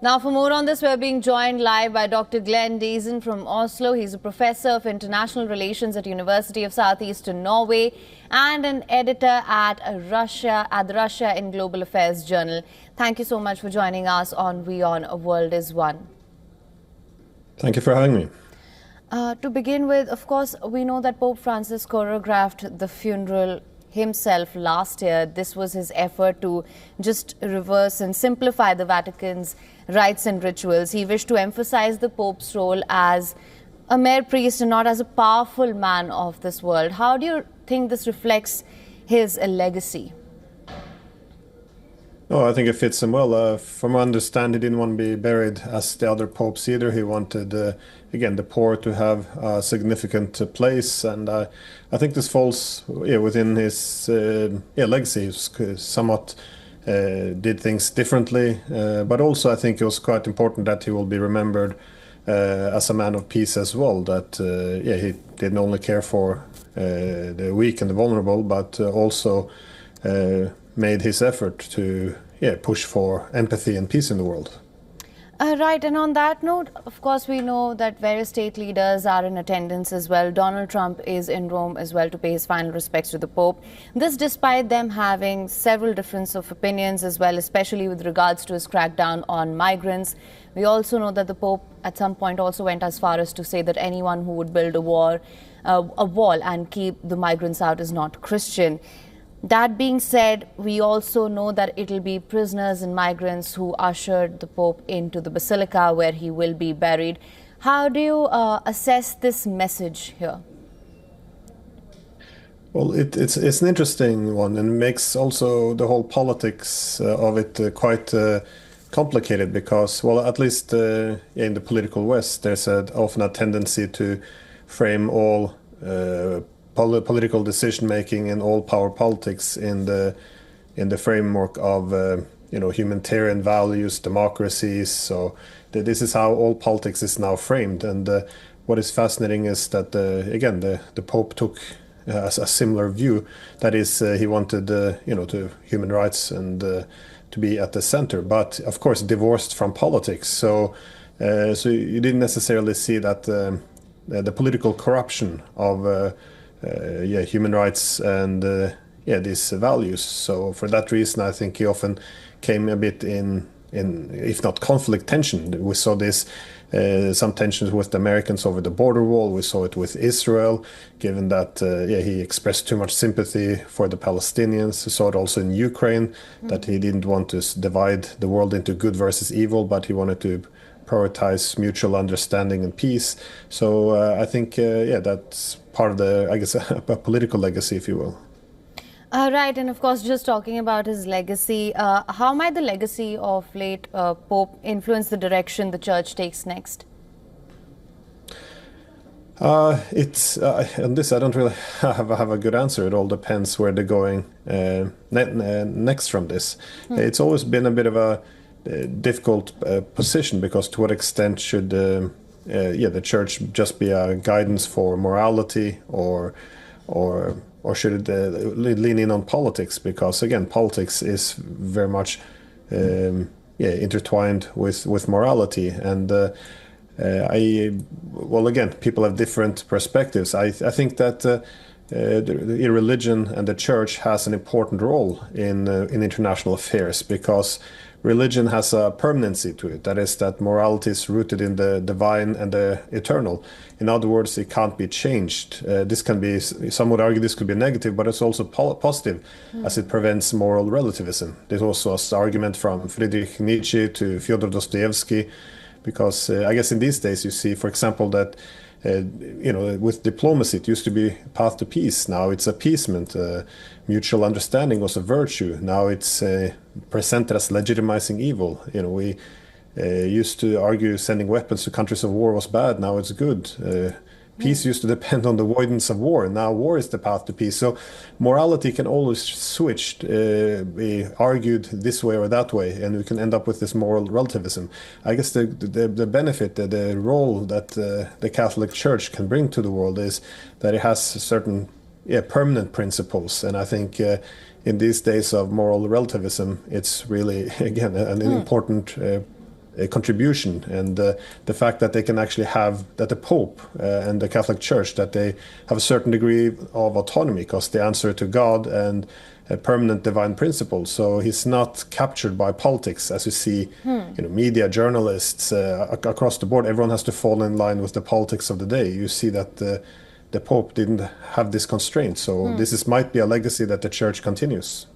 Now, for more on this, we're being joined live by Dr. Glenn Dazen from Oslo. He's a professor of international relations at University of Southeastern Norway and an editor at the Russia in Global Affairs Journal. Thank you so much for joining us on WION The World is One. Thank you for having me. To begin with, of course, we know that Pope Francis choreographed the funeral himself last year. This was his effort to just reverse and simplify the Vatican's rites and rituals. He wished to emphasize the Pope's role as a mere priest and not as a powerful man of this world. How do you think this reflects his legacy? Oh, I think it fits him well. From my understanding, he didn't want to be buried as the other popes either. He wanted, again, the poor to have a significant place, and I think this falls within his legacy. He somewhat did things differently, but also I think it was quite important that he will be remembered as a man of peace as well. That he didn't only care for the weak and the vulnerable, but also made his effort to push for empathy and peace in the world. Right, and on that note, of course, we know that various state leaders are in attendance as well. Donald Trump is in Rome as well to pay his final respects to the Pope. This despite them having several differences of opinions as well, especially with regards to his crackdown on migrants. We also know that the Pope at some point also went as far as to say that anyone who would build a wall and keep the migrants out is not Christian. That being said, we also know that it'll be prisoners and migrants who ushered the Pope into the Basilica where he will be buried. How do you assess this message here? Well, it's an interesting one, and makes also the whole politics of it quite complicated because, well, at least in the political West, there's often a tendency to frame all political decision-making and all power politics in the framework of humanitarian values, democracies. So this is how all politics is now framed. And what is fascinating is that again the Pope took a similar view. That is, he wanted to human rights and to be at the center, but of course divorced from politics. So you didn't necessarily see that the political corruption of human rights and these values. So for that reason, I think he often came a bit in if not conflict, tension. We saw this some tensions with the Americans over the border wall. We saw it with Israel, given that he expressed too much sympathy for the Palestinians. We saw it also in Ukraine, that he didn't want to divide the world into good versus evil, but he wanted to prioritize mutual understanding and peace. So I think that's part of the, I guess, a political legacy, if you will. Right, and of course, just talking about his legacy, how might the legacy of late Pope influence the direction the Church takes next? It's on this I don't really have a good answer. It all depends where they're going next from this. It's always been a bit of a difficult position, because to what extent should the Church just be a guidance for morality, or should it lean in on politics? Because again, politics is very much intertwined with morality, and again, people have different perspectives. I think that the religion and the Church has an important role in international affairs, because religion has a permanency to it. That is, that morality is rooted in the divine and the eternal. In other words, it can't be changed. This can be, some would argue this could be negative, but it's also positive, as it prevents moral relativism. There's also an argument from Friedrich Nietzsche to Fyodor Dostoevsky, because I guess in these days you see, for example, that with diplomacy, it used to be path to peace. Now it's appeasement. Mutual understanding was a virtue. Now it's presented as legitimizing evil. We used to argue sending weapons to countries of war was bad. Now it's good. Peace used to depend on the avoidance of war. Now war is the path to peace. So morality can always switch, be argued this way or that way, and we can end up with this moral relativism. I guess the benefit, the role that the Catholic Church can bring to the world is that it has certain permanent principles. And I think in these days of moral relativism, it's really, again, an important contribution, and the fact that they can actually have that the Pope and the Catholic Church, that they have a certain degree of autonomy because they answer to God and a permanent divine principle. So he's not captured by politics, as you see, media, journalists across the board. Everyone has to fall in line with the politics of the day. You see that the Pope didn't have this constraint. So this might be a legacy that the Church continues.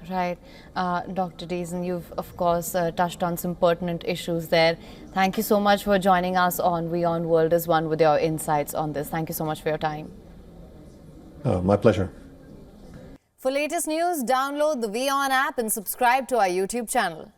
Right. Dr. Deason, you've, of course, touched on some pertinent issues there. Thank you so much for joining us on WION World as One with your insights on this. Thank you so much for your time. My pleasure. For latest news, download the WION app and subscribe to our YouTube channel.